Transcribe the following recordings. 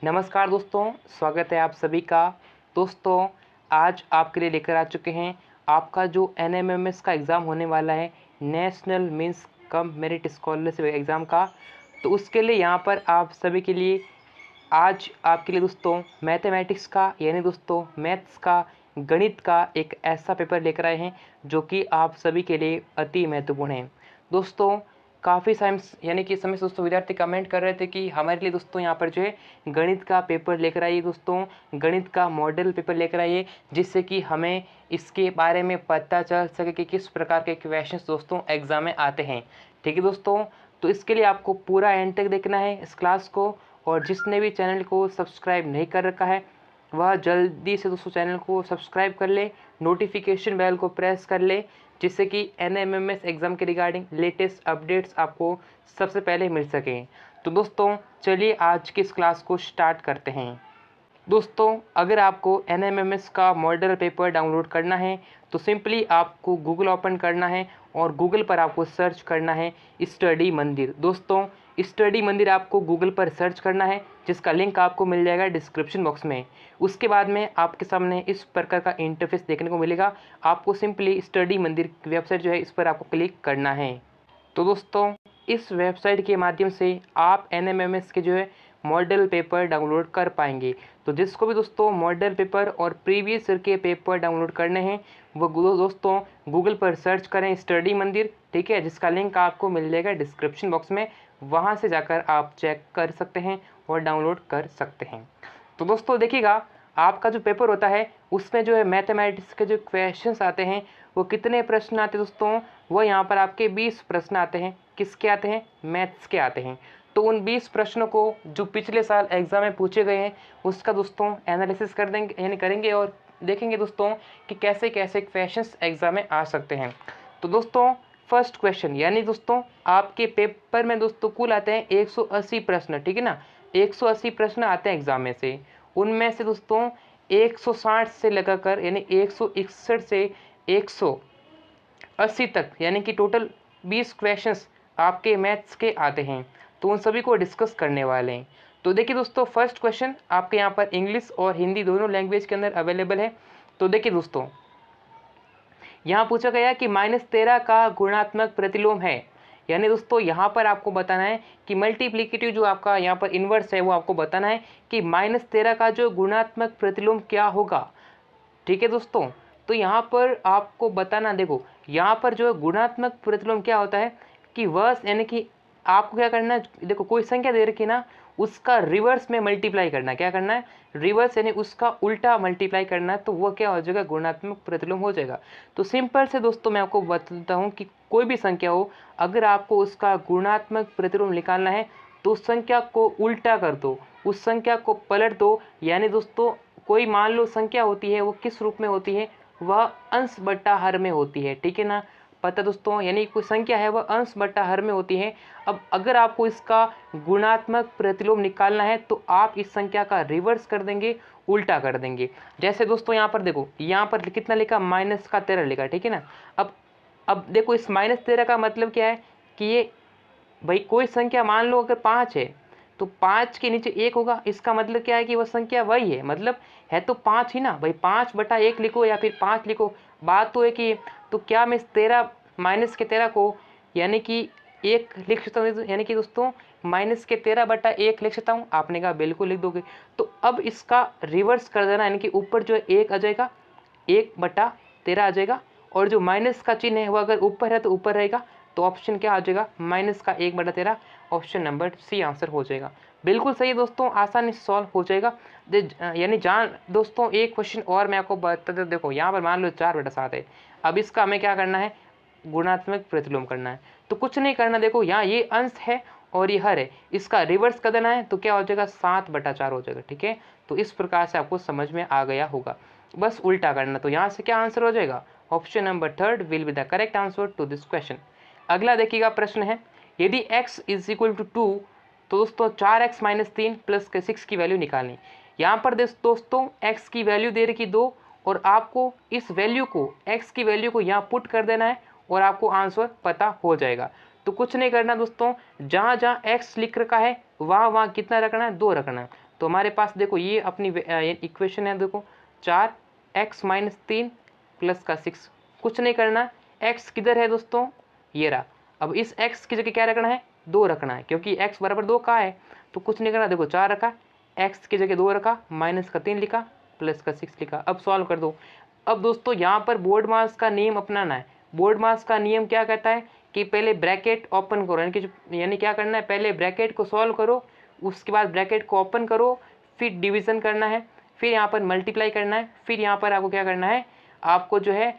नमस्कार दोस्तों, स्वागत है आप सभी का। दोस्तों, आज आपके लिए लेकर आ चुके हैं आपका जो NMMS का एग्ज़ाम होने वाला है, national means cum merit scholarship exam का। तो उसके लिए यहाँ पर आप सभी के लिए आज आपके लिए दोस्तों मैथमेटिक्स का यानी दोस्तों मैथ्स का, गणित का एक ऐसा पेपर लेकर आए हैं जो कि आप सभी के लिए अति महत्वपूर्ण है। दोस्तों, काफ़ी साइंस यानी कि समय से दोस्तों विद्यार्थी कमेंट कर रहे थे कि हमारे लिए दोस्तों यहाँ पर जो है गणित का पेपर लेकर आइए, दोस्तों गणित का मॉडल पेपर लेकर आइए, जिससे कि हमें इसके बारे में पता चल सके कि किस प्रकार के क्वेश्चंस दोस्तों एग्ज़ाम में आते हैं। ठीक है दोस्तों, तो इसके लिए आपको पूरा एंड तक देखना है इस क्लास को, और जिसने भी चैनल को सब्सक्राइब नहीं कर रखा है वह जल्दी से दोस्तों चैनल को सब्सक्राइब कर ले, नोटिफिकेशन बेल को प्रेस कर ले, जिससे कि NMMS एग्ज़ाम के रिगार्डिंग लेटेस्ट अपडेट्स आपको सबसे पहले मिल सकें। तो दोस्तों चलिए आज की इस क्लास को स्टार्ट करते हैं। दोस्तों, अगर आपको NMMS का मॉडल पेपर डाउनलोड करना है तो सिंपली आपको गूगल ओपन करना है और गूगल पर आपको सर्च करना है स्टडी मंदिर। दोस्तों, स्टडी मंदिर आपको गूगल पर सर्च करना है, जिसका लिंक आपको मिल जाएगा डिस्क्रिप्शन बॉक्स में। उसके बाद में आपके सामने इस प्रकार का इंटरफेस देखने को मिलेगा। आपको सिंपली स्टडी मंदिर की वेबसाइट जो है इस पर आपको क्लिक करना है। तो दोस्तों, इस वेबसाइट के माध्यम से आप NMMS के जो है मॉडल पेपर डाउनलोड कर पाएंगे। तो जिसको भी दोस्तों मॉडल पेपर और प्रीवियस ईयर के पेपर डाउनलोड करने हैं वो दोस्तों गूगल पर सर्च करें स्टडी मंदिर, ठीक है, जिसका लिंक आपको मिल जाएगा डिस्क्रिप्शन बॉक्स में। वहां से जाकर आप चेक कर सकते हैं और डाउनलोड कर सकते हैं। तो दोस्तों देखिएगा, आपका जो पेपर होता है उसमें जो है मैथमेटिक्स के जो क्वेश्चंस आते हैं वो कितने प्रश्न आते हैं दोस्तों, वो यहाँ पर आपके 20 प्रश्न आते हैं। किसके आते हैं? मैथ्स के आते हैं। तो उन 20 प्रश्नों को जो पिछले साल एग्ज़ाम में पूछे गए हैं उसका दोस्तों एनालिसिस कर देंगे यानी करेंगे और देखेंगे दोस्तों कि कैसे कैसे क्वेश्चंस एग्ज़ाम में आ सकते हैं। तो दोस्तों फर्स्ट क्वेश्चन यानी दोस्तों आपके पेपर में दोस्तों कुल आते हैं 180 प्रश्न, ठीक है ना। 180 प्रश्न आते हैं एग्ज़ाम में से, उनमें से दोस्तों 160 से लगाकर यानी 161 से 180 तक यानी कि टोटल 20 क्वेश्चंस आपके मैथ्स के आते हैं। तो उन सभी को डिस्कस करने वाले हैं। तो देखिए दोस्तों, फर्स्ट क्वेश्चन आपके यहाँ पर इंग्लिश और हिंदी दोनों लैंग्वेज के अंदर अवेलेबल है। तो देखिए दोस्तों, यहाँ पूछा गया कि -13 का गुणात्मक प्रतिलोम है। यानी दोस्तों यहाँ पर आपको बताना है कि मल्टीप्लिकेटिव जो आपका यहाँ पर इन्वर्स है वो आपको बताना है कि -13 का जो गुणात्मक प्रतिलोम क्या होगा। ठीक है दोस्तों, तो यहाँ पर आपको बताना, देखो यहाँ पर जो गुणात्मक प्रतिलोम क्या होता है कि वह यानी कि आपको क्या करना है, देखो कोई संख्या दे रखी ना, उसका रिवर्स में मल्टीप्लाई करना। क्या करना है? रिवर्स यानी उसका उल्टा मल्टीप्लाई करना है, तो वो क्या हो जाएगा? गुणात्मक प्रतिलोम हो जाएगा। तो सिंपल से दोस्तों मैं आपको बताता हूँ कि कोई भी संख्या हो, अगर आपको उसका गुणात्मक प्रतिलोम निकालना है तो उस संख्या को उल्टा कर दो, उस संख्या को पलट दो। यानी दोस्तों कोई मान लो संख्या होती है, वो किस रूप में होती है? वह अंश बट्टा हर में होती है, ठीक है ना। पता दोस्तों, यानी कोई संख्या है वह अंश बट्टा हर में होती है। अब अगर आपको इसका गुणात्मक प्रतिलोम निकालना है तो आप इस संख्या का रिवर्स कर देंगे, उल्टा कर देंगे। जैसे दोस्तों यहाँ पर देखो, यहाँ पर कितना लिखा? -13 लिखा, ठीक है ना। अब देखो इस -13 का मतलब क्या है कि ये भाई कोई संख्या मान लो अगर 5 है तो 5 के नीचे 1 होगा, इसका मतलब क्या है कि वह संख्या वही है, मतलब है तो 5 ही ना भाई। 5/1 लिखो या फिर 5 लिखो, बात तो है कि तो क्या मैं इस 13 -13 को यानी कि 1 लिख सकता हूँ, यानी कि दोस्तों -13/1 लिख सकता हूँ। आपने कहा बिल्कुल लिख दोगे। तो अब इसका रिवर्स कर देना, यानी कि ऊपर जो है 1 आ जाएगा, 1/13 आ जाएगा, और जो माइनस का चिन्ह है वो अगर ऊपर है तो ऊपर रहेगा। तो ऑप्शन क्या आ जाएगा? -1/13। ऑप्शन नंबर सी आंसर हो जाएगा। बिल्कुल सही दोस्तों, आसानी से सॉल्व हो जाएगा। यानी जान दोस्तों, एक क्वेश्चन और मैं आपको बता दो। देखो यहाँ पर मान लो 4/7 है। अब इसका हमें क्या करना है? गुणात्मक प्रतिलोम करना है। तो कुछ नहीं करना, देखो यहाँ ये अंश है और ये हर है, इसका रिवर्स कर देना है तो क्या हो जाएगा? 7/4 हो जाएगा, ठीक है। तो इस प्रकार से आपको समझ में आ गया होगा, बस उल्टा करना। तो यहाँ से क्या आंसर हो जाएगा? Option number 3 will be the correct answer to this question. अगला देखिएगा प्रश्न है, यदि x = 2 तो दोस्तों 4x - 3 + 6 की वैल्यू निकालें। यहाँ पर दोस्तों x की वैल्यू दे रखी 2 और आपको इस वैल्यू को x की वैल्यू को यहाँ पुट कर देना है और आपको आंसर पता हो जाएगा। तो कुछ नहीं करना दोस्तों, जहाँ जहाँ x लिख रखा है वहाँ वहाँ कितना रखना है? 2 रखना है। तो हमारे पास देखो ये अपनी इक्वेशन है, देखो 4x माइनस 3 प्लस का 6, कुछ नहीं करना, x किधर है दोस्तों, ये रहा। अब इस x की जगह क्या रखना है, 2 रखना है, क्योंकि x बराबर 2 का है, तो कुछ नहीं करना, देखो 4 रखा, x की जगह 2 रखा, माइनस का 3 लिखा, प्लस का 6 लिखा। अब सॉल्व कर दो। अब दोस्तों यहाँ पर बोर्ड मास का नियम अपनाना है। बोर्ड मास का नियम क्या कहता है कि पहले ब्रैकेट ओपन करो, यानी क्या करना है, पहले ब्रैकेट को सॉल्व करो, उसके बाद ब्रैकेट को ओपन करो, फिर डिवीज़न करना है, फिर यहाँ पर मल्टीप्लाई करना है, फिर यहाँ पर आपको क्या करना है, आपको जो है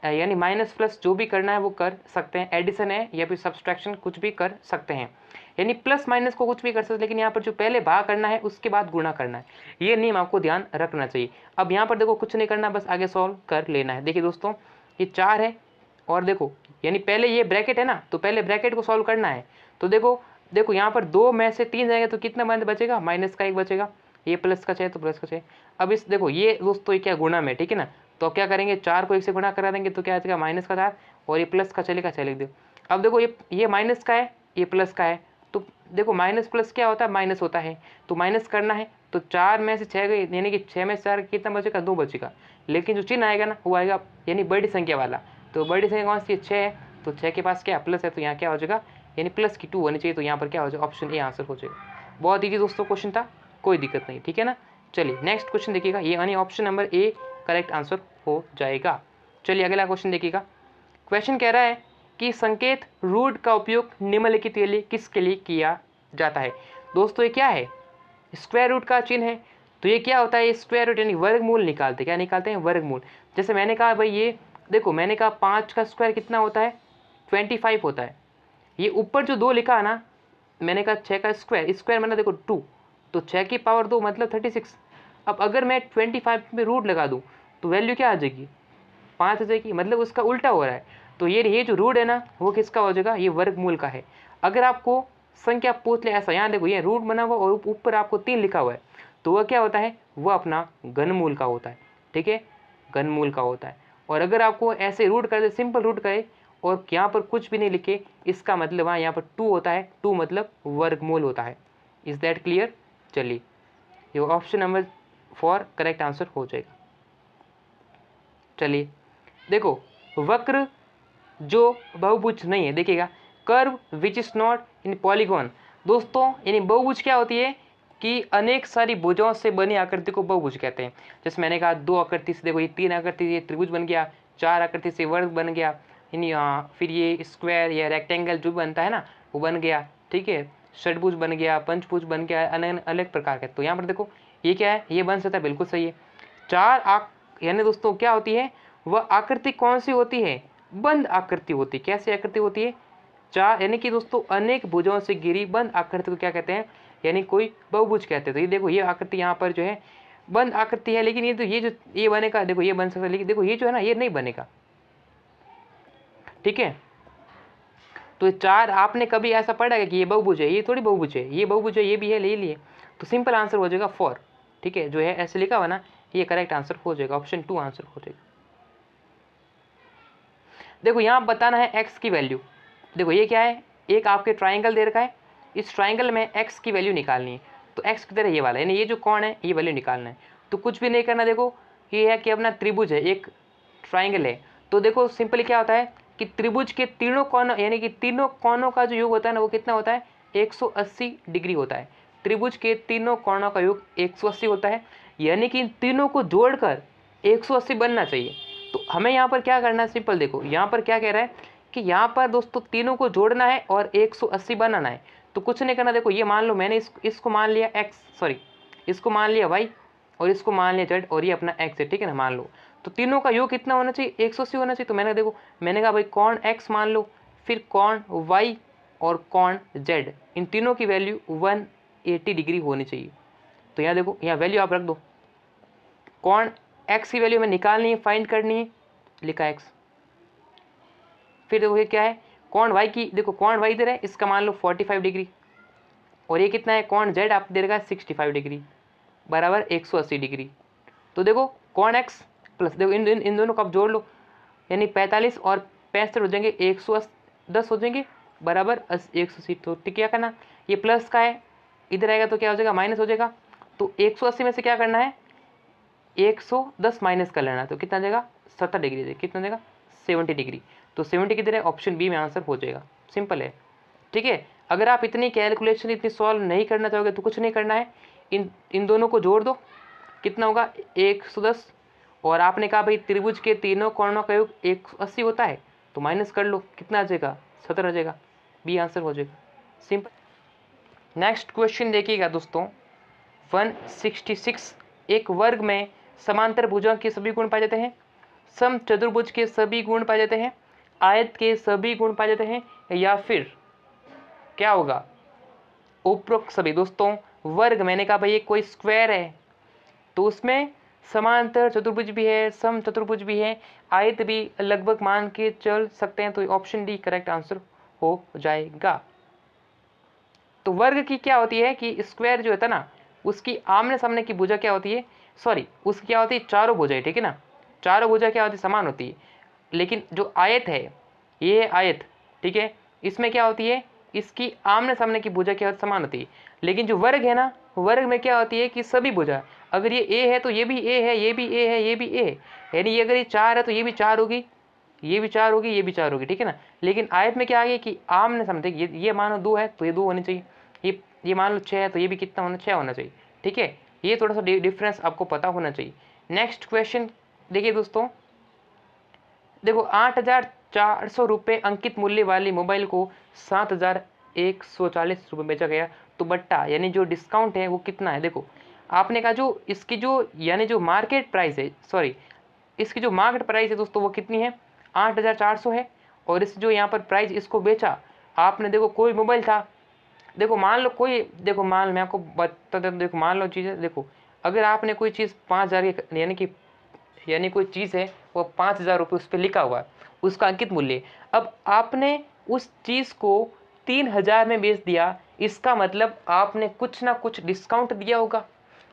यानी माइनस प्लस जो भी करना है वो कर सकते हैं, एडिशन है या फिर सब्सट्रैक्शन कुछ भी कर सकते हैं, यानी प्लस माइनस को कुछ भी कर सकते हैं, लेकिन यहाँ पर जो पहले भाग करना है उसके बाद गुणा करना है, ये नियम आपको ध्यान रखना चाहिए। अब यहाँ पर देखो कुछ नहीं करना, बस आगे सॉल्व कर लेना है। देखिए दोस्तों ये 4 है, और देखो यानी पहले ये ब्रैकेट है ना, तो पहले ब्रैकेट को सॉल्व करना है। तो देखो यहाँ पर 2 में से 3 जाएगा तो कितना मान बचेगा, माइनस का 1 बचेगा, ये प्लस का 6 तो प्लस का 6। अब इस देखो ये दोस्तों ये क्या गुणा में, ठीक है ना, तो क्या करेंगे 4 को 1 से गुणा करा देंगे तो क्या आ जाएगा माइनस का 4, और ये प्लस का चलेगा 6 लिख दो। अब देखो ये माइनस का है, ये प्लस का है, तो देखो माइनस प्लस क्या होता है, माइनस होता है, तो माइनस करना है, तो 4 में से 6 गई, यानी कि 6 में से 4 कितना बचेगा, 2 बचेगा, लेकिन जो चिन्ह आएगा ना वो आएगा यानी बड़ी संख्या वाला, तो बड़ी संख्या कौन सी है, 6 है, तो 6 के पास क्या प्लस है, तो यहाँ क्या हो जाएगा, यानी प्लस की 2 होनी चाहिए, तो यहाँ पर क्या हो जाएगा, ऑप्शन ए आंसर हो जाएगा। बहुत ईजी दोस्तों क्वेश्चन था, कोई दिक्कत नहीं, ठीक है ना। चलिए नेक्स्ट क्वेश्चन देखिएगा, ये यानी option number A correct answer हो जाएगा। चलिए अगला क्वेश्चन देखिएगा। क्वेश्चन कह रहा है कि संकेत रूट का उपयोग निम्नलिखित के लिए किसके लिए किया जाता है। दोस्तों ये क्या है, स्क्वायर रूट का चिन्ह है, तो ये क्या होता है, स्क्वायर रूट यानी वर्गमूल निकालते, क्या निकालते हैं, वर्गमूल। जैसे मैंने कहा भाई ये देखो, मैंने कहा 5 का स्क्वायर कितना होता है, 25 होता है। ये ऊपर जो 2 लिखा है ना, मैंने कहा 6 का स्क्वायर, स्क्वायर मतलब देखो 2, तो 6 की पावर 2 मतलब 36। अब अगर मैं 25 में रूट लगा दूँ तो वैल्यू क्या आ जाएगी, 5 आ जाएगी, मतलब उसका उल्टा हो रहा है। तो ये जो रूट है ना वो किसका हो जाएगा, ये वर्गमूल का है। अगर आपको संख्या पूछ ले ऐसा, यहाँ देखो ये रूट बना हुआ और ऊपर आपको 3 लिखा हुआ है, तो वह क्या होता है, वह अपना घनमूल का होता है, ठीक है, घनमूल का होता है। और अगर आपको ऐसे रूट कर दे, सिंपल रूट करे और यहाँ पर कुछ भी नहीं लिखे, इसका मतलब वहाँ यहाँ पर 2 होता है, 2 मतलब वर्गमूल होता है। Is that clear. चलिए ये ऑप्शन नंबर 4 करेक्ट आंसर हो जाएगा। चलिए देखो वक्र जो बहुभुज नहीं है, देखिएगा curve which is not in polygon. दोस्तों यानी बहुभुज क्या होती है कि अनेक सारी भुजाओं से बनी आकृति को बहुभुज कहते हैं। जैसे मैंने कहा 2 आकृति से, देखो ये 3 आकृति से ये त्रिभुज बन गया, 4 आकृति से वर्ग बन गया, यानी फिर ये स्क्वायर या रेक्टेंगल जो बनता है ना वो बन गया, ठीक है, षटभुज बन गया, पंचभुज बन गया, अलग अलग प्रकार के। तो यहाँ पर देखो ये क्या है, ये बन सकता है, बिल्कुल सही है। 4 यानी दोस्तों क्या होती है, वह आकृति कौन सी होती है, बंद आकृति होती है। कैसी आकृति होती है, 4 यानी कि दोस्तों अनेक भुजाओं से घिरी बंद आकृति को क्या कहते हैं, यानी कोई बहुभुज कहते हैं। तो ये देखो ये आकृति यहाँ पर जो है बंद आकृति है, लेकिन ये बनेगा, देखो ये बन सकता है, लेकिन देखो ये जो है ना ये नहीं बनेगा, ठीक है। तो 4 आपने कभी ऐसा पढ़ा है कि ये बहुभुज है, ये थोड़ी बहुभुज है, ये बहुभुज है, ये भी है, ले लिए, तो सिंपल आंसर हो जाएगा 4, ठीक है, जो है ऐसे लिखा हुआ ना ये करेक्ट आंसर हो जाएगा, ऑप्शन 2 आंसर हो जाएगा। देखो यहाँ बताना है x की वैल्यू। देखो ये क्या है, एक आपके ट्राइंगल दे रखा है, इस ट्राइंगल में x की वैल्यू निकालनी है, तो x की तरह ये वाला यानी ये जो कौन है ये वैल्यू निकालना है। तो कुछ भी नहीं करना, देखो ये है कि अपना त्रिभुज है, एक ट्राइंगल है, तो देखो सिंपली क्या होता है कि त्रिभुज के तीनों कोनों यानी कि तीनों कोनों का जो योग होता है ना वो कितना होता है, 180 डिग्री होता है। त्रिभुज के तीनों कोनों का योग 180 होता है, यानी कि इन तीनों को जोड़कर 180 बनना चाहिए। तो हमें यहाँ पर क्या करना है, सिंपल देखो यहाँ पर क्या कह रहा है कि यहाँ पर दोस्तों तीनों को जोड़ना है और 180 बनाना है। तो कुछ नहीं करना, देखो ये मान लो मैंने इसको मान लिया इसको मान लिया y और इसको मान लिया z और ये अपना x है, ठीक है ना, मान लो। तो तीनों का योग कितना होना चाहिए, 180 होना चाहिए। तो मैंने कहा भाई कौन x मान लो, फिर कौन y और कौन z, इन तीनों की वैल्यू 180 डिग्री होनी चाहिए। तो यहाँ देखो यहाँ वैल्यू आप रख दो, कौन x की वैल्यू में निकालनी है, फाइंड करनी है, लिखा x। फिर देखो ये क्या है, कौन y की, देखो कौन y इधर है, इसका मान लो 45 डिग्री, और ये कितना है, कौन z आप दे रखा है 65 डिग्री बराबर 180 डिग्री। तो देखो कौन x प्लस देखो इन दोनों को आप जोड़ लो, यानी 45 और 65 हो जाएंगे 110 हो जाएंगे बराबर 180। तो ठीक क्या करना, ये प्लस का है, इधर आएगा तो क्या हो जाएगा, माइनस हो जाएगा। तो 180 में से क्या करना है, 110 माइनस कर लेना, तो कितना आ जाएगा 70 डिग्री दे, कितना देगा 70 डिग्री। तो 70 किधर है, ऑप्शन बी में आंसर हो जाएगा, सिंपल है। ठीक है, अगर आप इतनी कैलकुलेशन इतनी सॉल्व नहीं करना चाहोगे तो कुछ नहीं करना है, इन दोनों को जोड़ दो, कितना होगा 110, और आपने कहा भाई त्रिभुज के तीनों कोणों का योग 180 होता है, तो माइनस कर लो, कितना आ जाएगा 70 आ जाएगा, बी आंसर हो जाएगा, सिंपल। नेक्स्ट क्वेश्चन देखिएगा दोस्तों, 166, एक वर्ग में समांतर भुजों के सभी गुण पाए जाते हैं, सम चतुर्भुज के सभी गुण पाए जाते हैं, आयत के सभी गुण पाए जाते हैं, या फिर क्या होगा उपरोक्त सभी। दोस्तों वर्ग, मैंने कहा भाई ये कोई स्क्वायर है तो उसमें समांतर चतुर्भुज भी है, सम चतुर्भुज भी है, आयत भी लगभग मान के चल सकते हैं, तो ऑप्शन डी करेक्ट आंसर हो जाएगा। तो वर्ग की क्या होती है कि स्क्वायर जो होता है ना, उसकी आमने सामने की भुजा क्या होती है, सॉरी उसकी क्या होती है, चारों भुजाएं, ठीक है ना, चारों भुजा क्या होती है, समान होती है। लेकिन जो आयत है, ये है आयत, ठीक है, इसमें क्या होती है, इसकी आमने सामने की भुजा क्या होती है, समान होती है। लेकिन जो वर्ग है ना, वर्ग में क्या होती है कि सभी भुजा, अगर ये ए है तो ये भी ए है, ये भी ए है, ये भी ए है, यानी अगर ये 4 है तो ये भी 4 होगी, ये भी 4 होगी, ये भी 4 होगी, ठीक है ना। लेकिन आयत में क्या आ गया कि आमने सामने, ये मानो 2 है तो ये 2 होनी चाहिए, ये मान लो 6 है तो ये भी कितना होना, 6 होना चाहिए, ठीक है। ये थोड़ा सा डिफरेंस आपको पता होना चाहिए। नेक्स्ट क्वेश्चन देखिए दोस्तों, देखो 8,400 रुपये अंकित मूल्य वाली मोबाइल को 7,140 रुपये बेचा गया, तो बट्टा यानी जो डिस्काउंट है वो कितना है। देखो आपने कहा जो इसकी जो यानी जो मार्केट प्राइस है, सॉरी इसकी जो मार्केट प्राइस है दोस्तों वो कितनी है, 8,400 है, और इस जो यहाँ पर प्राइस इसको बेचा आपने, देखो कोई मोबाइल था, देखो मान लो कोई, देखो मान मैं आपको बता देता हूँ, देखो मान लो चीज़ है, देखो अगर आपने कोई चीज़ 5,000 की यानी कोई चीज़ है वो 5,000 रुपये उस पर लिखा हुआ है, उसका अंकित मूल्य, अब आपने उस चीज़ को 3,000 में बेच दिया, इसका मतलब आपने कुछ ना कुछ डिस्काउंट दिया होगा।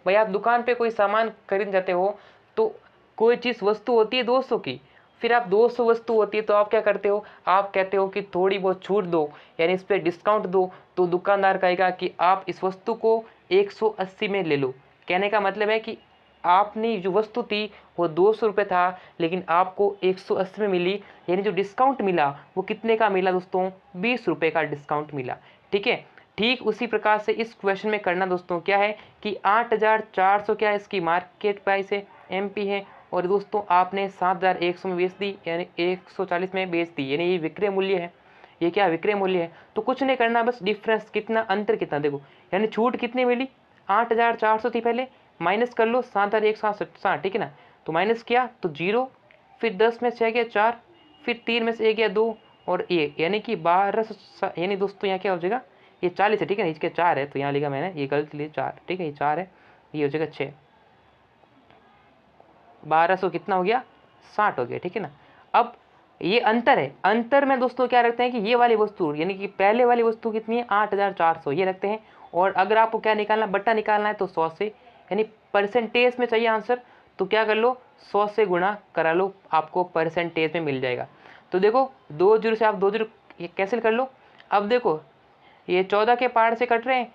भाई आप दुकान पे कोई सामान खरीद जाते हो तो कोई चीज़ वस्तु होती है 200 की, फिर आप 200 वस्तु होती है तो आप क्या करते हो, आप कहते हो कि थोड़ी बहुत छूट दो, यानी इस पर डिस्काउंट दो, तो दुकानदार कहेगा कि आप इस वस्तु को 180 में ले लो। कहने का मतलब है कि आपने जो वस्तु थी वो 200 रुपये था, लेकिन आपको 180 में मिली, यानी जो डिस्काउंट मिला वो कितने का मिला दोस्तों, 20 रुपये का डिस्काउंट मिला, ठीक है। ठीक उसी प्रकार से इस क्वेश्चन में करना दोस्तों क्या है कि 8,400 क्या है, इसकी मार्केट प्राइस है, एमपी है, और दोस्तों आपने 7,100 में बेच दी, यानी 140 में बेच दी, यानी ये विक्रय मूल्य है, ये क्या विक्रय मूल्य है। तो कुछ नहीं करना, बस डिफरेंस कितना, अंतर कितना, देखो यानी छूट कितनी मिली, 8,400 थी पहले, माइनस कर लो 7,160, ठीक है ना, तो माइनस किया तो 0, फिर 10 में से आ गया 4, फिर 3 में से 1 गया 2, और 1 यानी कि 1200, यानी दोस्तों यहाँ क्या हो जाएगा, ये 40 है, ठीक है ना, इसके 4 है तो यहाँ लिखा मैंने, ये गलत लिए 4, ठीक है, ये 4 है, ये हो जाएगा 6, 1200 कितना हो गया 60 हो गया, ठीक है ना। अब ये अंतर है, अंतर में दोस्तों क्या रखते हैं कि ये वाली वस्तु यानी कि पहले वाली वस्तु कितनी है 8,400 ये रखते हैं, और अगर आपको क्या निकालना, बट्टा निकालना है तो 100 से, यानी परसेंटेज में चाहिए आंसर, तो क्या कर लो 100 से गुणा करा लो, आपको परसेंटेज में मिल जाएगा। तो देखो 2 जीरो से आप 2 जीरो ये कैंसिल कर लो। अब देखो ये 14 के पार से कट रहे हैं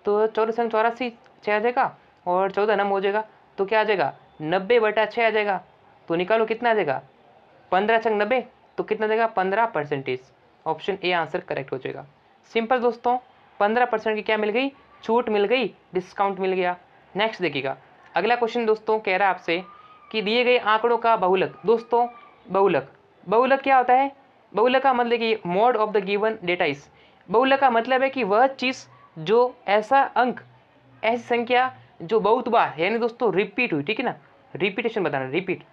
तो 14 संग 84 6 आ जाएगा, और 14 नम हो जाएगा, तो क्या आ जाएगा 90/6 आ जाएगा, तो निकालो कितना आ जाएगा 15 संग 90, तो कितना देगा 15%। ऑप्शन ए आंसर करेक्ट हो जाएगा। सिंपल दोस्तों, 15% की क्या मिल गई, छूट मिल गई, डिस्काउंट मिल गया। नेक्स्ट देखिएगा अगला क्वेश्चन दोस्तों, कह रहा है आपसे कि दिए गए आंकड़ों का बहुलक। दोस्तों बहुलक, बहुलक क्या होता है, बहुलक का मतलब कि mode of the given data is, बहुलक का मतलब है कि वह चीज़ जो ऐसा अंक, ऐसी संख्या जो बहुत बार यानी दोस्तों रिपीट हुई, ठीक है ना, रिपीटेशन बताना, रिपीट,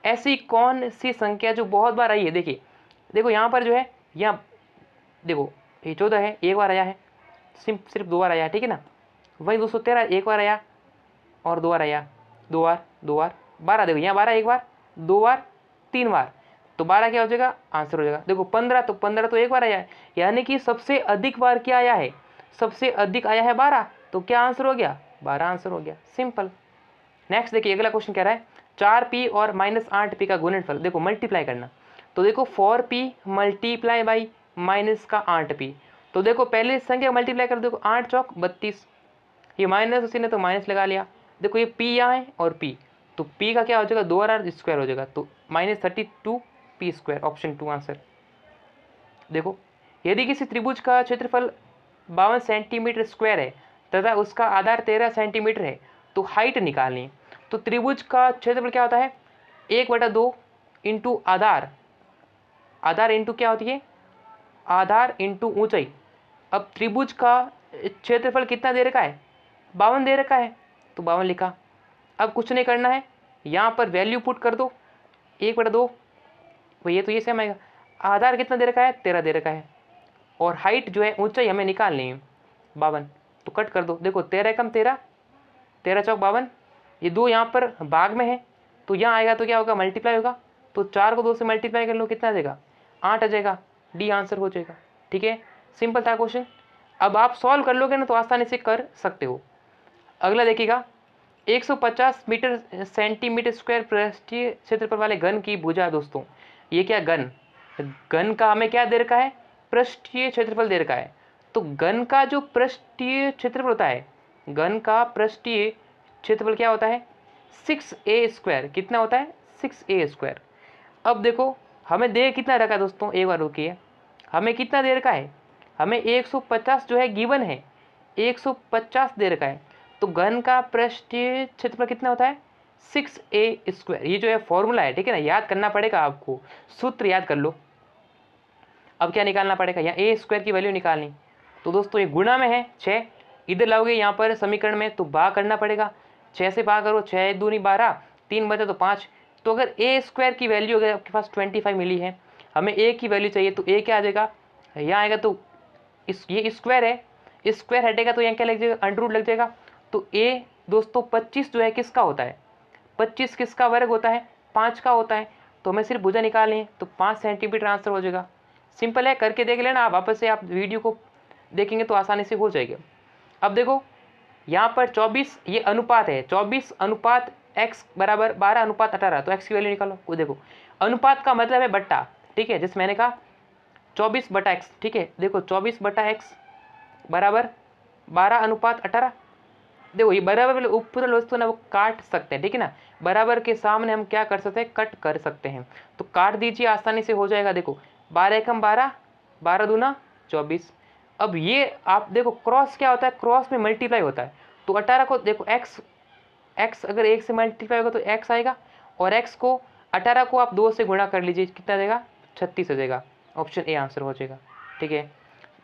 ऐसी कौन सी संख्या जो बहुत बार आई है। देखिए देखो यहाँ पर जो है, यहाँ देखो ये 14 है, एक बार आया है, सिर्फ 2 बार आया है, ठीक है ना। वही 213 एक बार आया और 2 बार आया, 2 बार 2 बार 12, देखो यहाँ 12 एक बार, 2 बार 3 बार, तो 12 क्या हो जाएगा आंसर हो जाएगा। देखो 15, तो 15 तो एक बार आया है, यानी कि सबसे अधिक बार क्या आया है, सबसे अधिक आया है 12, तो क्या आंसर हो गया 12 आंसर हो गया, सिंपल। नेक्स्ट देखिए अगला क्वेश्चन कह रहा है 4p और -8p का गुणनफल, देखो मल्टीप्लाई करना, तो देखो 4p मल्टीप्लाई बाई माइनस का 8p, तो देखो पहले संख्या मल्टीप्लाई कर, देखो 8 चौक 32, ये माइनस उसी ने तो माइनस लगा लिया। देखो ये पी यहाँ है और पी, तो पी का क्या हो जाएगा 2r स्क्वायर हो जाएगा, तो -32 पी स्क्वायर, ऑप्शन 2 आंसर। देखो यदि किसी त्रिभुज का क्षेत्रफल 52 सेंटीमीटर स्क्वायर है तथा उसका आधार 13 सेंटीमीटर है तो हाइट निकालनी। तो त्रिभुज का क्षेत्रफल क्या होता है 1/2 इंटू आधार, आधार इंटू क्या होती है आधार इंटू ऊंचाई। अब त्रिभुज का क्षेत्रफल कितना दे रखा है 52 दे रखा है, तो 52 लिखा। अब कुछ नहीं करना है, यहाँ पर वैल्यू पुट कर दो 1/2, ये तो ये सेम आएगा। आधार कितना दे रखा है 13 दे रखा है, और हाइट जो है ऊंचाई हमें निकालनी है 52, तो कट कर दो। देखो 13 कम 13, 13 चौक 52, ये 2 यहाँ पर भाग में है तो यहाँ आएगा तो क्या होगा मल्टीप्लाई होगा, तो 4 को 2 से मल्टीप्लाई कर लो कितना आ जाएगा 8 आ जाएगा, डी आंसर हो जाएगा। ठीक है, सिंपल था क्वेश्चन। अब आप सॉल्व कर लोगे ना तो आसानी से कर सकते हो। अगला देखिएगा 150 मीटर सेंटीमीटर स्क्वायर पृष्ठीय क्षेत्रफल वाले घन की भुजा। दोस्तों ये क्या घन, घन का हमें क्या दे रखा है पृष्ठीय क्षेत्रफल दे रखा है। तो घन का जो पृष्ठीय क्षेत्रफल होता है, घन का पृष्ठीय क्षेत्रफल क्या होता है 6a स्क्वायर, कितना होता है 6a स्क्वायर। अब देखो हमें दे कितना रखा है दोस्तों, एक बार रुकिए, हमें कितना दे रखा है, हमें 150 जो है गिवन है, 150 दे रखा है। तो घन का पृष्ठीय क्षेत्रफल कितना होता है 6a स्क्वायर। ये जो है फॉर्मूला है, ठीक है ना, याद करना पड़ेगा आपको, सूत्र याद कर लो। अब क्या निकालना पड़ेगा, यहाँ a स्क्वायर की वैल्यू निकालनी। तो दोस्तों ये गुणा में है 6, इधर लाओगे यहाँ पर समीकरण में तो भाग करना पड़ेगा, 6 से भाग करो, 6 दूनी 12, 3 बचे तो 5। तो अगर a स्क्वायर की वैल्यू अगर आपके पास 25 मिली है, हमें a की वैल्यू चाहिए, तो a क्या आ जाएगा, यहाँ आएगा तो ये स्क्वायर है, स्क्वायर हटेगा तो यहाँ क्या लग जाएगा अंडर लग जाएगा। तो a दोस्तों 25 जो है किसका होता है, 25 किसका वर्ग होता है 5 का होता है। तो हमें सिर्फ भुजा निकालनी है, तो 5 सेंटीमीटर आंसर हो जाएगा। सिंपल है, करके देख लेना आप, वापस से आप वीडियो को देखेंगे तो आसानी से हो जाएगा। अब देखो यहाँ पर 24 ये अनुपात है, 24 अनुपात x बराबर 12 अनुपात 18, तो x की वैल्यू निकालो। वो देखो अनुपात का मतलब है बट्टा, ठीक है, जैसे मैंने कहा 24/x, ठीक है। देखो 24/x बराबर 12 अनुपात 18। देखो ये बराबर ऊपर वस्तु ना वो काट सकते हैं, ठीक है ना, बराबर के सामने हम क्या कर सकते हैं कट कर सकते हैं, तो काट दीजिए आसानी से हो जाएगा। देखो 12 एकम 12, 12 दूना 24। अब ये आप देखो क्रॉस क्या होता है, क्रॉस में मल्टीप्लाई होता है, तो 18 को देखो x अगर 1 से मल्टीप्लाई होगा तो x आएगा, और x को 18 को आप 2 से गुणा कर लीजिए, कितना देगा 36 हो जाएगा, ऑप्शन ए आंसर हो जाएगा। ठीक है,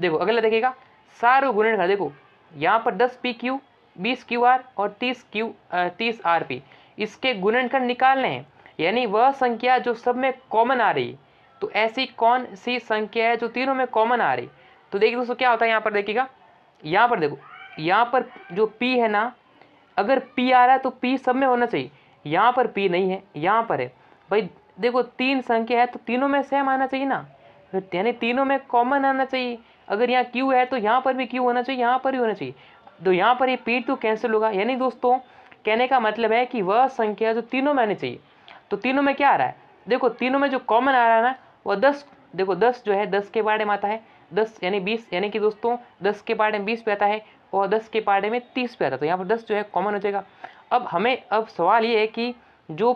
देखो अगला देखिएगा सारू गुणनखंड। देखो यहाँ पर 10 PQ 20 QR और 30 RP, इसके गुणनखंड निकालने हैं, यानी वह संख्या जो सब में कॉमन आ रही। तो ऐसी कौन सी संख्या है जो तीनों में कॉमन आ रही। तो देखिए दोस्तों क्या होता है यहाँ पर देखिएगा, यहाँ पर देखो यहाँ पर जो P है ना, अगर P आ रहा है तो P सब में होना चाहिए, यहाँ पर P नहीं है, यहाँ पर है भाई। देखो 3 संख्या है तो तीनों में सेम आना चाहिए ना, यानी तीनों में कॉमन आना चाहिए। अगर यहाँ Q है तो यहाँ पर भी Q होना चाहिए, यहाँ पर भी होना चाहिए, तो यहाँ पर ये P2 कैंसिल होगा। यानी दोस्तों कहने का मतलब है कि वह संख्या जो तीनों में आनी चाहिए, तो तीनों में क्या आ रहा है, देखो तीनों में जो कॉमन आ रहा है ना वो 10। देखो 10 जो है 10 के पाड़े में आता है, 10 यानी 20, यानी कि दोस्तों 10 के पाड़े में 20 पे आता है और 10 के पाड़े में 30 पे आता है, तो यहाँ पर 10 जो है कॉमन हो जाएगा। अब सवाल ये है कि जो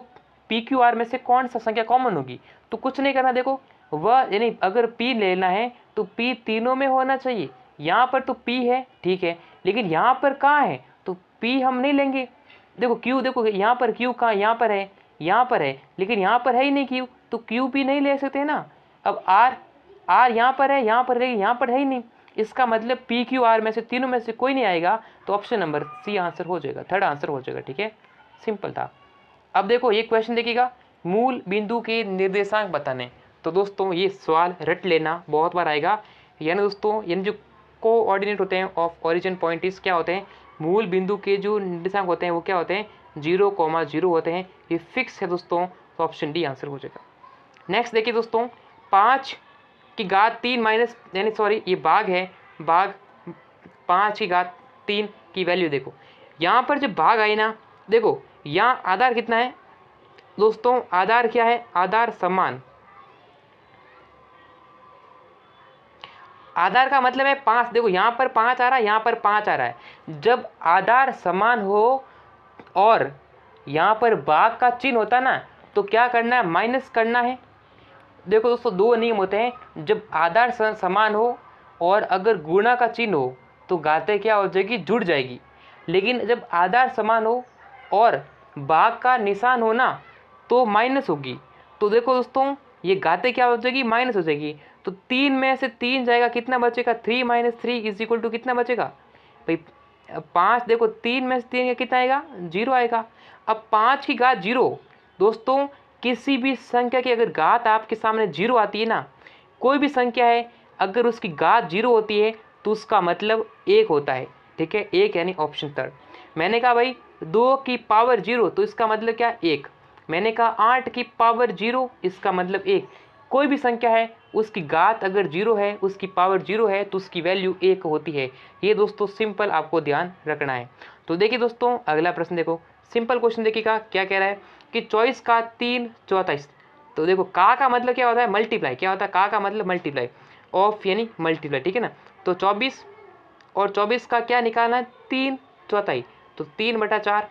PQR में से कौन सा संख्या कॉमन होगी, तो कुछ नहीं करना। देखो वह यानी अगर P लेना है तो P तीनों में होना चाहिए। यहाँ पर तो P है ठीक है, लेकिन यहाँ पर कहाँ है, तो P हम नहीं लेंगे। देखो Q, देखो यहाँ पर Q कहाँ, यहाँ पर है, यहाँ पर है, लेकिन यहाँ पर है ही नहीं Q, तो Q भी नहीं ले सकते ना। अब R यहाँ पर है, यहाँ पर रहेगी, यहाँ पर है ही नहीं, इसका मतलब PQR में से तीनों में से कोई नहीं आएगा, तो ऑप्शन नंबर C आंसर हो जाएगा, थर्ड आंसर हो जाएगा। ठीक है, सिंपल था। अब देखो ये क्वेश्चन देखिएगा, मूल बिंदु के निर्देशांक बताने। तो दोस्तों ये सवाल रट लेना, बहुत बार आएगा। यानी दोस्तों यानी जो कोऑर्डिनेट होते हैं ऑफ ओरिजिन पॉइंट इस क्या होते हैं, मूल बिंदु के जो निर्देशांक होते हैं वो क्या होते हैं 0,0 होते हैं, ये फिक्स है दोस्तों, तो ऑप्शन डी आंसर हो जाएगा। नेक्स्ट देखिए दोस्तों 5 की घात 3 माइनस यानी सॉरी ये भाग है, भाग 5 की घात 3 की वैल्यू देखो, यहाँ पर जब भाग आई ना, देखो यहाँ आधार कितना है दोस्तों, आधार क्या है, आधार समान, आधार का मतलब है 5। देखो यहाँ पर 5 आ रहा है, यहाँ पर 5 आ रहा है। जब आधार समान हो और यहाँ पर भाग का चिन्ह होता ना, तो क्या करना है, माइनस करना है। देखो दोस्तों, दो नियम होते हैं। जब आधार समान हो और अगर गुणा का चिन्ह हो तो घातें क्या हो जाएगी, जुड़ जाएगी। लेकिन जब आधार समान हो और भाग का निशान हो ना, तो माइनस होगी। तो देखो दोस्तों, ये घातें क्या हो जाएगी, माइनस हो जाएगी। तो 3 में से 3 जाएगा, कितना बचेगा, 3 - 3 इज इक्वल टू कितना बचेगा भाई, 5। देखो 3 में से 3 कितना आएगा, 0 आएगा। अब 5 की घात 0। दोस्तों, किसी भी संख्या की अगर घात आपके सामने 0 आती है ना, कोई भी संख्या है, अगर उसकी घात 0 होती है तो उसका मतलब 1 होता है। ठीक है, 1 यानी ऑप्शन थर्ड। मैंने कहा भाई 2 की पावर 0, तो इसका मतलब क्या, 1। मैंने कहा 8 की पावर 0, इसका मतलब 1। कोई भी संख्या है, उसकी घात अगर 0 है, उसकी पावर 0 है, तो उसकी वैल्यू 1 होती है। ये दोस्तों सिंपल आपको ध्यान रखना है। तो देखिए दोस्तों, अगला प्रश्न देखो, सिंपल क्वेश्चन देखिएगा क्या कह रहा है कि 24 का 3 24। तो देखो का मतलब क्या होता है, मल्टीप्लाई। क्या होता है, का मतलब मल्टीप्लाई, ऑफ यानी मल्टीप्लाई। ठीक है ना। तो 24 और 24 का क्या निकालना है, 3 चौथाई। तो 3/4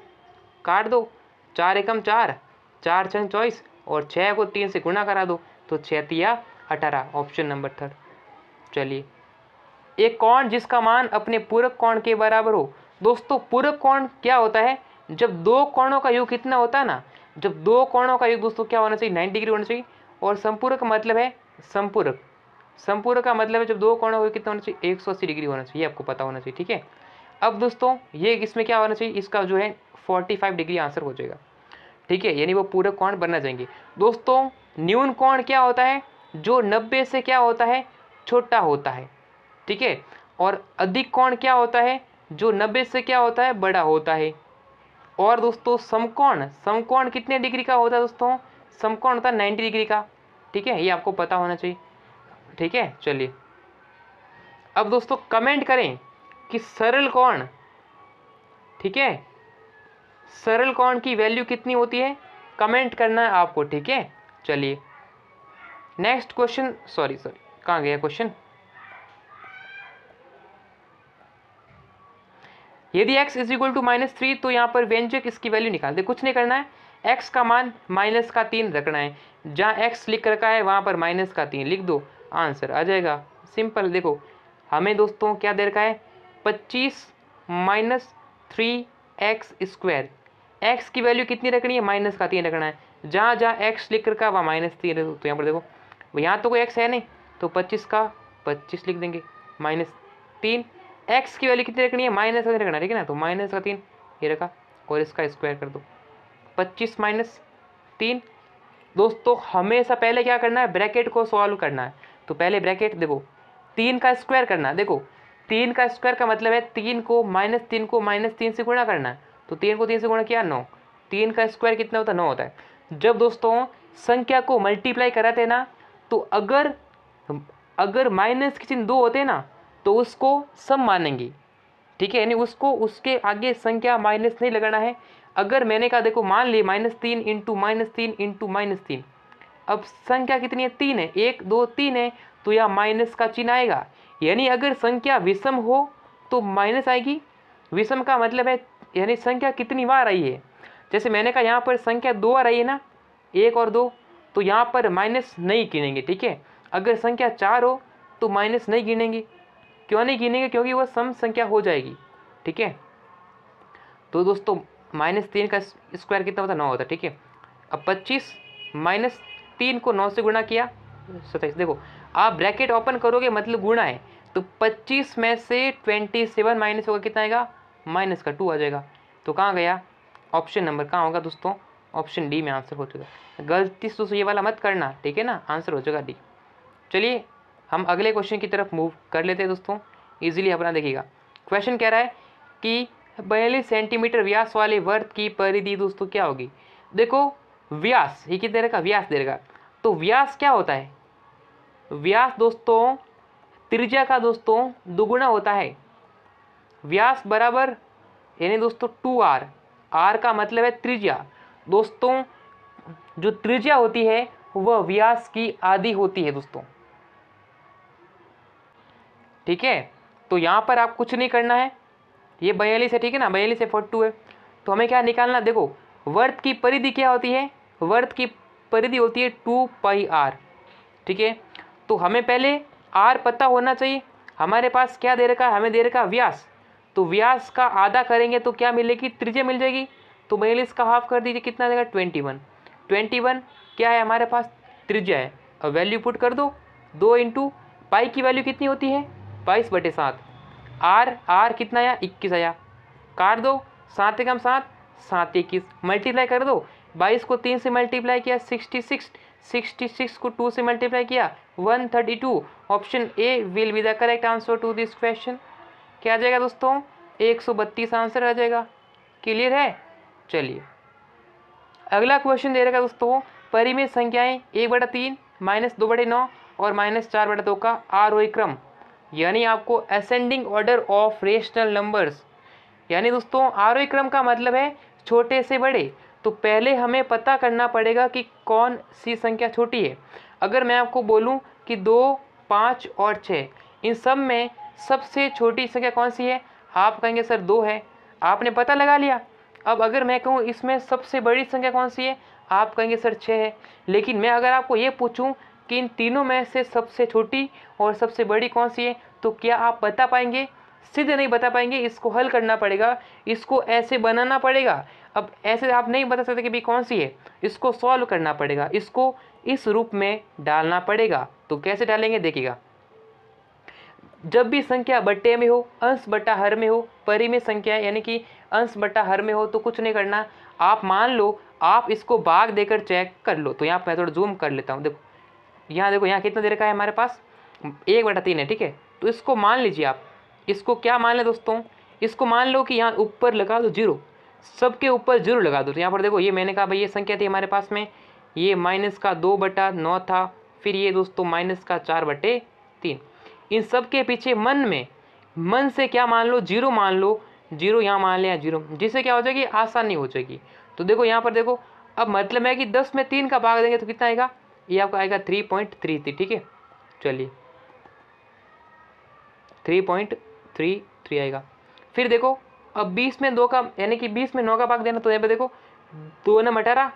काट दो, 4 एकम 4, 4 छंग 24 और 6 को 3 से गुणा करा दो, तो 6 तिया 18, ऑप्शन नंबर थर्ड। चलिए, एक कोण जिसका मान अपने पूरक कोण के बराबर हो। दोस्तों, पूरक कोण क्या होता है, जब दो कोणों का योग कितना होता है ना, जब दो कोणों का योग दोस्तों क्या होना चाहिए, 90 डिग्री होना चाहिए। और संपूरक मतलब है संपूरक, संपूरक का मतलब है जब दो कोणों का योग कितना होना चाहिए, 180 डिग्री होना चाहिए। आपको पता होना चाहिए। ठीक है, अब दोस्तों ये इसमें क्या होना चाहिए, इसका जो है 45 डिग्री आंसर हो जाएगा। ठीक है, यानी वो पूरक कोण बनना जाएंगे। दोस्तों, न्यून कोण क्या होता है, जो 90 से क्या होता है, छोटा होता है। ठीक है, और अधिक कोण क्या होता है, जो 90 से क्या होता है, बड़ा होता है। और दोस्तों समकोण, समकोण कितने डिग्री का होता है दोस्तों, समकोण होता है 90 डिग्री का। ठीक है, ये आपको पता होना चाहिए। ठीक है, चलिए अब दोस्तों कमेंट करें कि सरल कोण, ठीक है, सरल कोण की वैल्यू कितनी होती है, कमेंट करना है आपको। ठीक है, चलिए नेक्स्ट क्वेश्चन, सॉरी कहाँ गया क्वेश्चन। यदि x इज इक्वल टू -3, तो यहाँ पर व्यंजक इसकी वैल्यू निकाल दे। कुछ नहीं करना है, x का मान -3 रखना है। जहाँ x लिख रखा है वहाँ पर -3 लिख दो, आंसर आ जाएगा। सिंपल। देखो हमें दोस्तों क्या दे रखा है, 25 - 3x²। x की वैल्यू कितनी रखनी है, -3 रखना है। जहाँ जहाँ x लिख रखा है वहाँ -3 है। तो यहाँ पर देखो, यहाँ तो कोई x है नहीं, तो 25 का 25 लिख देंगे, -3। x की वैल्यू कितनी रखनी है, -3 रखना है। ठीक है ना, तो -3 ये रखा और इसका स्क्वायर कर दो, 25 - 3। दोस्तों हमेशा पहले क्या करना है, ब्रैकेट को सॉल्व करना है। तो पहले ब्रैकेट देखो, 3 का स्क्वायर करना है। देखो 3 का स्क्वायर का मतलब है 3 को -3 से गुणा करना है। तो 3 को 3 से गुणा किया, 9। 3 का स्क्वायर कितना होता है, 9 होता है। जब दोस्तों संख्या को मल्टीप्लाई कराते हैं ना, तो अगर माइनस के चिन्ह 2 होते हैं ना, तो उसको सम मानेंगे। ठीक है, यानी उसको उसके आगे संख्या माइनस नहीं लगाना है। अगर मैंने कहा देखो, मान लिए -3 इंटू -3 इंटू -3, अब संख्या कितनी है, 3 है, 1 2 3 है, तो यहाँ माइनस का चिन्ह आएगा। यानी अगर संख्या विषम हो तो माइनस आएगी। विषम का मतलब है यानी संख्या कितनी बार आई है। जैसे मैंने कहा यहाँ पर संख्या 2 बार आई है ना, 1 और 2, तो यहाँ पर माइनस नहीं गिनेंगे। ठीक है, अगर संख्या 4 हो तो माइनस नहीं गिनेंगे। क्यों नहीं गिनेंगे, क्योंकि वह सम संख्या हो जाएगी। ठीक है, तो दोस्तों -3 का स्क्वायर कितना होता है, 9 होता है। ठीक है, अब 25 - 3 को 9 से गुणा किया, 27। देखो आप ब्रैकेट ओपन करोगे मतलब गुणा है, तो 25 में से 27 माइनस होगा, कितना आएगा, -2 आ जाएगा। तो कहाँ गया ऑप्शन नंबर, कहाँ होगा दोस्तों, ऑप्शन डी में आंसर हो जाएगा। गलती से दोस्तों ये वाला मत करना। ठीक है ना, आंसर हो जाएगा डी। चलिए हम अगले क्वेश्चन की तरफ मूव कर लेते हैं दोस्तों, इजीली अपना देखिएगा। क्वेश्चन कह रहा है कि 42 सेंटीमीटर व्यास वाले वृत्त की परिधि दोस्तों क्या होगी। देखो व्यास, ये कितने का व्यास दे रखा, तो व्यास क्या होता है, व्यास दोस्तों त्रिज्या का दोस्तों दुगुना होता है। व्यास बराबर यानी दोस्तों 2r, r का मतलब है त्रिज्या। दोस्तों जो त्रिज्या होती है वह व्यास की आधी होती है दोस्तों। ठीक है। तो यहाँ पर आप कुछ नहीं करना है, ये 42 है, ठीक है ना, 42 से 42 है। तो हमें क्या निकालना, देखो वर्त की परिधि क्या होती है, वर्त की परिधि होती है 2πr, ठीक है। तो हमें पहले r पता होना चाहिए। हमारे पास क्या दे रखा है, हमें दे रखा व्यास, तो व्यास का आधा करेंगे तो क्या मिलेगी, त्रिज्या मिल जाएगी। तो 42 का हाफ कर दीजिए, कितना देगा 21। 21 क्या है हमारे पास, त्रिज्या है। अब वैल्यू पुट कर दो, 2 इंटू पाई की वैल्यू कितनी होती है 22/7, आर कितना आया 21 आया, काट दो, 7 एकम 7, 7 21, मल्टीप्लाई कर दो, 22 को 3 से मल्टीप्लाई किया 66, 66 को 2 से मल्टीप्लाई किया 132। Option A will be the correct answer to this question. क्या आ जाएगा दोस्तों, 132 आंसर आ जाएगा। क्लियर है। चलिए अगला क्वेश्चन दे रखा दोस्तों, परिमेय संख्याएं 1/3 -2/9 और -4/2 का आरोही क्रम, यानी आपको ascending order of rational numbers, यानी दोस्तों आरोही क्रम का मतलब है छोटे से बड़े। तो पहले हमें पता करना पड़ेगा कि कौन सी संख्या छोटी है। अगर मैं आपको बोलूं कि 2, 5 और 6, इन सब में सबसे छोटी संख्या कौन सी है, आप कहेंगे सर 2 है, आपने पता लगा लिया। अब अगर मैं कहूँ इसमें सबसे बड़ी संख्या कौन सी है, आप कहेंगे सर 6 है। लेकिन मैं अगर आपको ये पूछूं कि इन तीनों में से सबसे छोटी और सबसे बड़ी कौन सी है, तो क्या आप बता पाएंगे, सीधे नहीं बता पाएंगे, इसको हल करना पड़ेगा, इसको ऐसे बनाना पड़ेगा। अब ऐसे आप नहीं बता सकते कि भाई कौन सी है, इसको सॉल्व करना पड़ेगा, इसको इस रूप में डालना पड़ेगा। तो कैसे डालेंगे देखिएगा, जब भी संख्या बट्टे में हो, अंश बटा हर में हो, परिमेय संख्या यानी कि अंश बटा हर में हो, तो कुछ नहीं करना, आप मान लो आप इसको भाग देकर चेक कर लो। तो यहाँ मैं थोड़ा जूम कर लेता हूँ, देखो यहाँ, देखो यहाँ कितना दे रखा है हमारे पास 1/3 है, ठीक है। तो इसको मान लीजिए आप, इसको क्या मान लें दोस्तों, इसको मान लो कि यहाँ ऊपर लगा दो 0, सबके ऊपर 0 लगा दो। तो यहाँ पर देखो ये मैंने कहा भाई ये संख्या थी हमारे पास में, ये -2/9 था, फिर ये दोस्तों -4/3। इन सब के पीछे मन से क्या मान लो, 0 मान लो, 0 यहाँ मान लिया 0, जिससे क्या हो जाएगी आसानी हो जाएगी। तो देखो यहाँ पर देखो, अब मतलब है कि 10 में 3 का भाग देंगे तो कितना आएगा, ये आपका आएगा 3.33, ठीक है। चलिए 3.33 आएगा। फिर देखो अब 20 में 2 का यानी कि 20 में 9 का भाग देना, तो यहाँ पे देखो 2 9 18,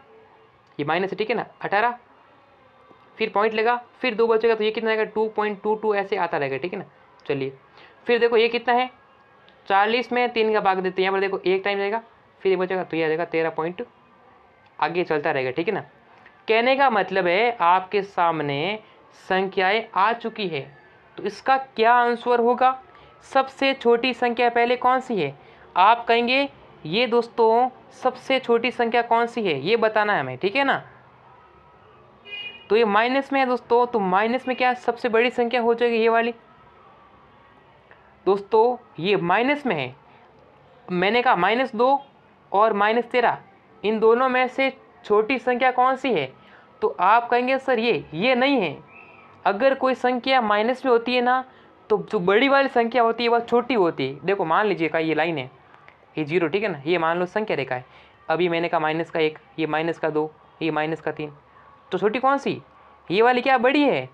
ये माइनस है, ठीक है ना 18, फिर पॉइंट लगा, फिर 2 बचेगा, तो ये कितना आएगा 2.22 ऐसे आता रहेगा, ठीक है ना। चलिए फिर देखो ये कितना है, 40 में 3 का भाग देते हैं, यहाँ पर देखो 1 टाइम जाएगा, फिर ये बचेगा, तो ये आ जाएगा 13 पॉइंट, आगे चलता रहेगा, ठीक है ना। कहने का मतलब है आपके सामने संख्याएं आ चुकी है, तो इसका क्या आंसर होगा, सबसे छोटी संख्या पहले कौन सी है, आप कहेंगे ये दोस्तों सबसे छोटी संख्या कौन सी है ये बताना है हमें, ठीक है ना। तो ये माइनस में है दोस्तों, तो माइनस में क्या सबसे बड़ी संख्या हो जाएगी ये वाली, दोस्तों ये माइनस में है, मैंने कहा -2 और -13, इन दोनों में से छोटी संख्या कौन सी है, तो आप कहेंगे सर ये नहीं है। अगर कोई संख्या माइनस में होती है ना, तो जो बड़ी वाली संख्या होती है वह छोटी होती है। देखो मान लीजिएगा ये लाइन है, ये 0, ठीक है ना, ये मान लो संख्या रेखा है, अभी मैंने कहा -1, ये -2, ये -3, तो छोटी कौन सी, ये वाली क्या बड़ी है,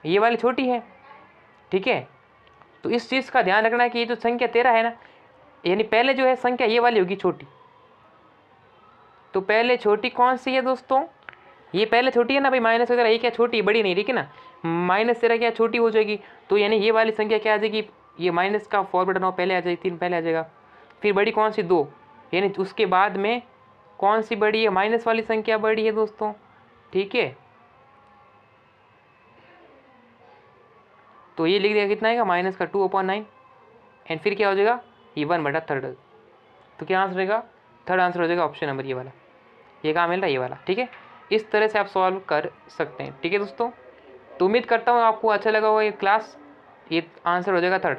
ये वाली छोटी है, ठीक है। तो इस चीज़ का ध्यान रखना है कि ये जो संख्या 13 है ना, यानी पहले जो है संख्या ये वाली होगी छोटी, तो पहले छोटी कौन सी है दोस्तों, ये पहले छोटी है ना भाई, -13, ये क्या छोटी बड़ी नहीं, ठीक है ना, -13 क्या छोटी हो जाएगी, तो यानी ये वाली संख्या क्या आ जाएगी, ये माइनस का 4/9 पहले आ जाएगी, 3 पहले आ जाएगा, फिर बड़ी कौन सी 2, यानी उसके बाद में कौन सी बड़ी है, माइनस वाली संख्या बड़ी है दोस्तों, ठीक है। तो ये लिख दिया, कितना आएगा -2/9, एंड फिर क्या हो जाएगा ये 1/3। तो क्या आंसर रहेगा, थर्ड आंसर हो जाएगा ऑप्शन नंबर ये वाला, ये कहाँ मिल रहा है ये वाला, ठीक है। इस तरह से आप सॉल्व कर सकते हैं, ठीक है दोस्तों। तो उम्मीद करता हूँ आपको अच्छा लगा होगा ये क्लास, ये आंसर हो जाएगा थर्ड।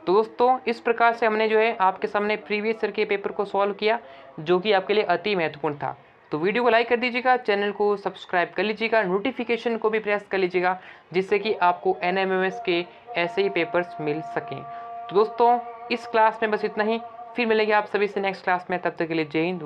तो दोस्तों इस प्रकार से हमने जो है आपके सामने प्रीवियस ईयर के पेपर को सॉल्व किया, जो कि आपके लिए अति महत्वपूर्ण था। तो वीडियो को लाइक कर दीजिएगा, चैनल को सब्सक्राइब कर लीजिएगा, नोटिफिकेशन को भी प्रेस कर लीजिएगा, जिससे कि आपको NMMS के ऐसे ही पेपर्स मिल सकें। तो दोस्तों इस क्लास में बस इतना ही, फिर मिलेंगे आप सभी से नेक्स्ट क्लास में, तब तक के लिए जय हिंद।